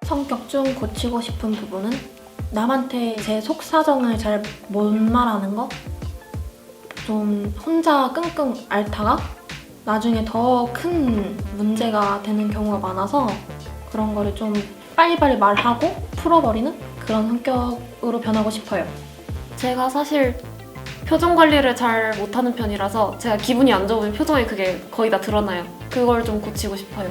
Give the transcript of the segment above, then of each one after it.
성격 중 고치고 싶은 부분은 남한테 제 속사정을 잘 못 말하는 거? 좀 혼자 끙끙 앓다가 나중에 더 큰 문제가 되는 경우가 많아서 그런 거를 좀 빨리빨리 말하고 풀어버리는 그런 성격으로 변하고 싶어요. 제가 사실 표정 관리를 잘 못하는 편이라서 제가 기분이 안 좋으면 표정이 그게 거의 다 드러나요. 그걸 좀 고치고 싶어요.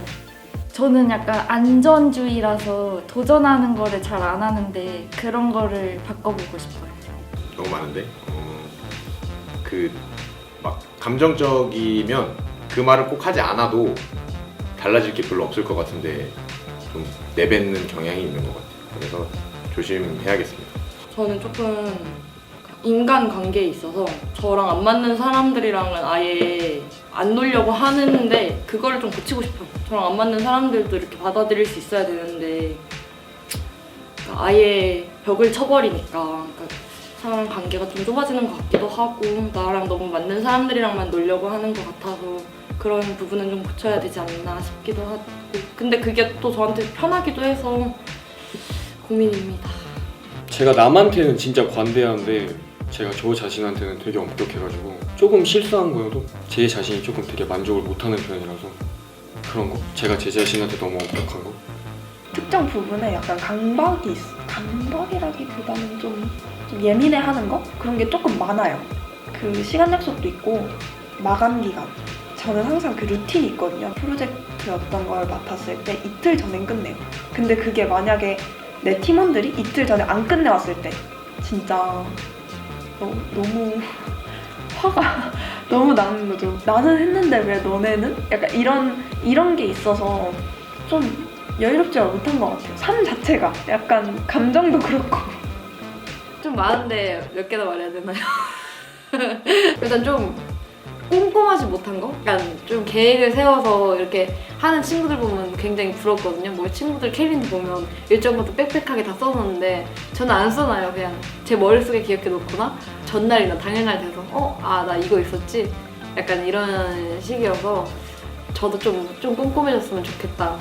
저는 약간 안전주의라서 도전하는 거를 잘 안 하는데 그런 거를 바꿔보고 싶어요. 너무 많은데 그 막 감정적이면 그 말을 꼭 하지 않아도 달라질 게 별로 없을 것 같은데 좀 내뱉는 경향이 있는 것 같아요. 그래서 조심해야겠습니다. 저는 조금 인간관계에 있어서 저랑 안 맞는 사람들이랑은 아예 안 놀려고 하는데 그거를 좀 고치고 싶어요. 저랑 안 맞는 사람들도 이렇게 받아들일 수 있어야 되는데 그러니까 아예 벽을 쳐버리니까 그러니까 사람 관계가 좀 좁아지는 것 같기도 하고 나랑 너무 맞는 사람들이랑만 놀려고 하는 것 같아서 그런 부분은 좀 고쳐야 되지 않나 싶기도 하고 근데 그게 또 저한테 편하기도 해서 고민입니다. 제가 남한테는 진짜 관대한데 제가 저 자신한테는 되게 엄격해가지고 조금 실수한 거여도 제 자신이 조금 되게 만족을 못하는 편이라서 그런 거 제가 제 자신한테 너무 엄격한 거 특정 부분에 약간 강박이 있어. 강박이라기보다는 좀 예민해하는 거? 그런 게 조금 많아요. 그 시간 약속도 있고 마감 기간. 저는 항상 그 루틴이 있거든요. 프로젝트 어떤 걸 맡았을 때 이틀 전엔 끝내요. 근데 그게 만약에 내 팀원들이 이틀 전에 안 끝내왔을 때 진짜 너무 화가 너무 나는 거죠. 나는 했는데 왜 너네는? 약간 이런 게 있어서 좀 여유롭지 못한 것 같아요. 삶 자체가 약간 감정도 그렇고 좀 많은데 몇 개나 말해야 되나요? 일단 좀 꼼꼼하지 못한 거? 약간 좀 계획을 세워서 이렇게 하는 친구들 보면 굉장히 부럽거든요. 뭐 친구들 캘린더 보면 일정부터 빽빽하게 다 써놓는데 저는 안 써놔요. 그냥 제 머릿속에 기억해 놓거나 전날이나 당일날 돼서 나 이거 있었지? 약간 이런 식이어서 저도 좀 꼼꼼해졌으면 좋겠다.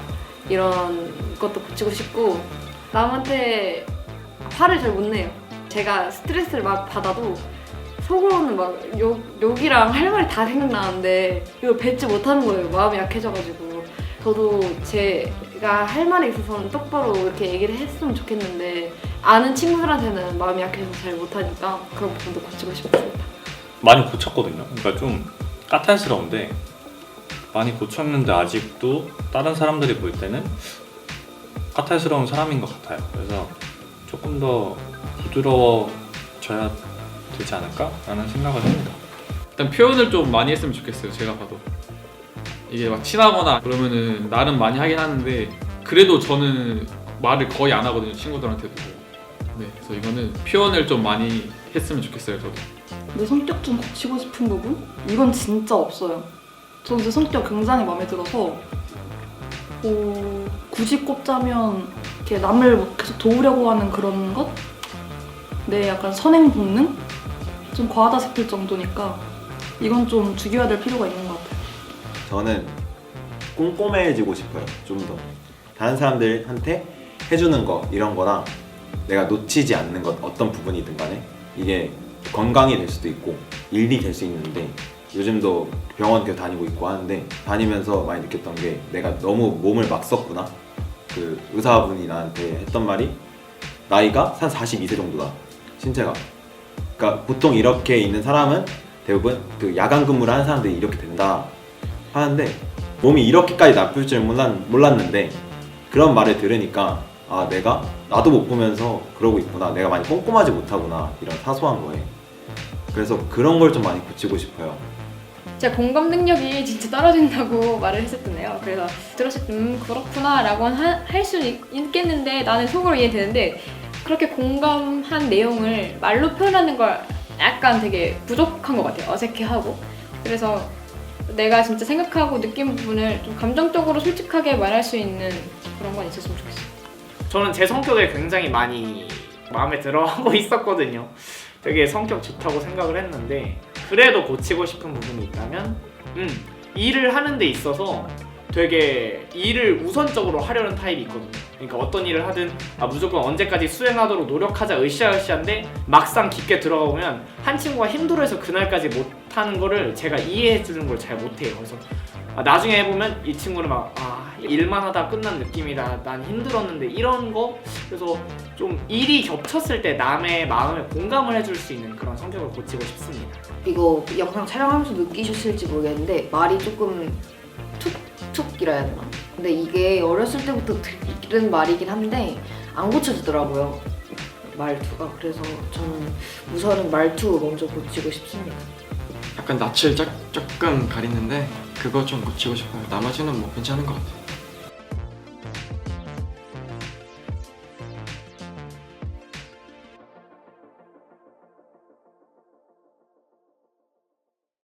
이런 것도 고치고 싶고 남한테 화를 잘 못 내요. 제가 스트레스를 막 받아도 속으로는 막 욕이랑 할 말이 다 생각나는데 이걸 뱉지 못하는 거예요. 마음이 약해져가지고. 저도 제가 할 말에 있어서는 똑바로 이렇게 얘기를 했으면 좋겠는데 아는 친구들한테는 마음이 약해서 잘 못하니까 그런 부분도 고치고 싶습니다. 많이 고쳤거든요. 그러니까 좀 까탈스러운데 많이 고쳤는데 아직도 다른 사람들이 볼 때는 까탈스러운 사람인 것 같아요. 그래서 조금 더 부드러워져야 되지 않을까? 라는 생각을 합니다. 일단 표현을 좀 많이 했으면 좋겠어요. 제가 봐도 이게 막 친하거나 그러면은 나름 많이 하긴 하는데 그래도 저는 말을 거의 안 하거든요. 친구들한테도. 네, 그래서 이거는 표현을 좀 많이 했으면 좋겠어요. 저도. 내 성격 좀 고치고 싶은 부분? 이건 진짜 없어요. 저는 제 성격 굉장히 마음에 들어서 굳이 꼽자면 이렇게 남을 계속 도우려고 하는 그런 것? 내 약간 선행 본능? 좀 과하다 싶을 정도니까 이건 좀 죽여야 될 필요가 있는 것 같아요. 저는 꼼꼼해지고 싶어요. 좀 더 다른 사람들한테 해주는 거 이런 거랑 내가 놓치지 않는 것 어떤 부분이든 간에 이게 건강이 될 수도 있고 일이 될 수 있는데 요즘도 병원 계속 다니고 있고 하는데 다니면서 많이 느꼈던 게 내가 너무 몸을 막 썼구나. 그 의사분이 나한테 했던 말이 나이가 한 42세 정도다. 신체가. 그러니까 보통 이렇게 있는 사람은 대부분 그 야간 근무를 하는 사람들이 이렇게 된다 하는데 몸이 이렇게까지 나쁠 줄 몰랐는데 그런 말을 들으니까 나도 못 보면서 그러고 있구나. 내가 많이 꼼꼼하지 못하구나. 이런 사소한 거에. 그래서 그런 걸 좀 많이 고치고 싶어요. 제가 공감 능력이 진짜 떨어진다고 말을 했었잖아요. 그래서 들었을 때 그렇구나 라고 할 수 있겠는데 나는 속으로 이해되는데 그렇게 공감한 내용을 말로 표현하는 걸 약간 되게 부족한 것 같아요. 어색해하고. 그래서 내가 진짜 생각하고 느낀 부분을 좀 감정적으로 솔직하게 말할 수 있는 그런 건 있었으면 좋겠어요. 저는 제 성격을 굉장히 많이 마음에 들어하고 있었거든요. 되게 성격 좋다고 생각을 했는데 그래도 고치고 싶은 부분이 있다면 일을 하는 데 있어서 되게 일을 우선적으로 하려는 타입이 있거든요. 그러니까 어떤 일을 하든 무조건 언제까지 수행하도록 노력하자 으쌰으쌰인데 막상 깊게 들어가 보면 한 친구가 힘들어해서 그날까지 못하는 거를 제가 이해해 주는 걸 잘 못해요. 그래서 나중에 해보면 이 친구는 막 일만 하다 끝난 느낌이다, 난 힘들었는데 이런 거. 그래서 좀 일이 겹쳤을 때 남의 마음에 공감을 해줄 수 있는 그런 성격을 고치고 싶습니다. 이거 영상 촬영하면서 느끼셨을지 모르겠는데 말이 조금 툭툭이라 해야 되나? 근데 이게 어렸을 때부터 들은 말이긴 한데 안 고쳐지더라고요, 말투가. 그래서 저는 우선은 말투 먼저 고치고 싶습니다. 약간 낯을 조금 가리는데 그거 좀 고치고 싶어요. 나머지는 뭐 괜찮은 것 같아요.